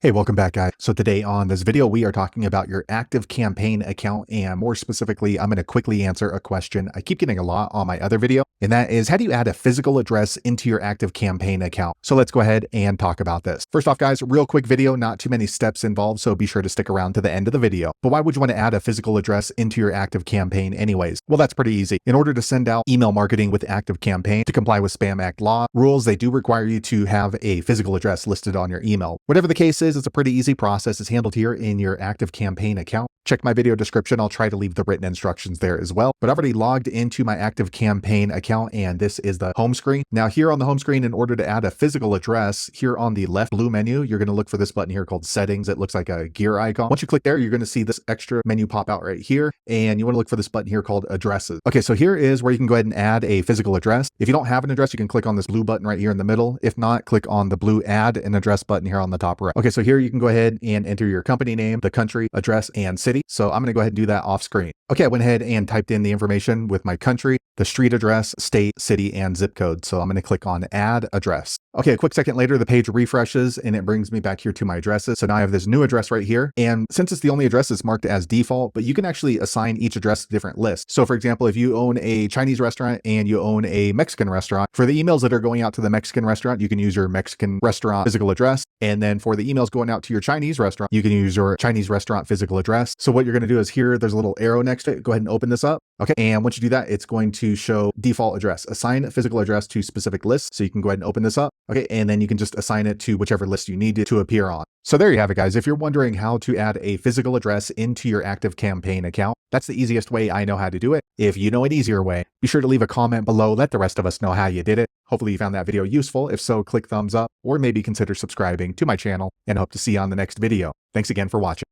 Hey, welcome back, guys. So today on this video, we are talking about your ActiveCampaign account, and more specifically, I'm going to quickly answer a question I keep getting a lot on my other video, and that is, how do you add a physical address into your ActiveCampaign account? So let's go ahead and talk about this. First off, guys, real quick video, not too many steps involved, so be sure to stick around to the end of the video. But why would you want to add a physical address into your ActiveCampaign anyways? Well, that's pretty easy. In order to send out email marketing with ActiveCampaign to comply with Spam Act law rules, they do require you to have a physical address listed on your email. Whatever the case is, it's a pretty easy process. Is handled here in your ActiveCampaign account. Check my video description. I'll try to leave the written instructions there as well. But I've already logged into my ActiveCampaign account, and this is the home screen. Now here on the home screen, in order to add a physical address, here on the left blue menu, you're going to look for this button here called Settings. It looks like a gear icon. Once you click there, you're going to see this extra menu pop out right here, and you want to look for this button here called Addresses. Okay, so here is where you can go ahead and add a physical address. If you don't have an address, you can click on this blue button right here in the middle. If not, click on the blue Add an Address button here on the top right. Okay, so here you can go ahead and enter your company name, the country, address, and city. So I'm going to go ahead and do that off screen. Okay, I went ahead and typed in the information with my country, the street address, state, city, and zip code. So I'm going to click on Add Address. Okay, a quick second later, the page refreshes and it brings me back here to my addresses. So now I have this new address right here. And since it's the only address, it's marked as default, but you can actually assign each address to different lists. So for example, if you own a Chinese restaurant and you own a Mexican restaurant, for the emails that are going out to the Mexican restaurant, you can use your Mexican restaurant physical address. And then for the emails going out to your Chinese restaurant, you can use your Chinese restaurant physical address. So what you're going to do is here, there's a little arrow next to it. Go ahead and open this up. Okay. And once you do that, it's going to show default address, assign physical address to specific lists. So you can go ahead and open this up. Okay. And then you can just assign it to whichever list you need it to appear on. So there you have it, guys. If you're wondering how to add a physical address into your ActiveCampaign account, that's the easiest way I know how to do it. If you know an easier way, be sure to leave a comment below. Let the rest of us know how you did it. Hopefully you found that video useful. If so, click thumbs up or maybe consider subscribing to my channel, and hope to see you on the next video. Thanks again for watching.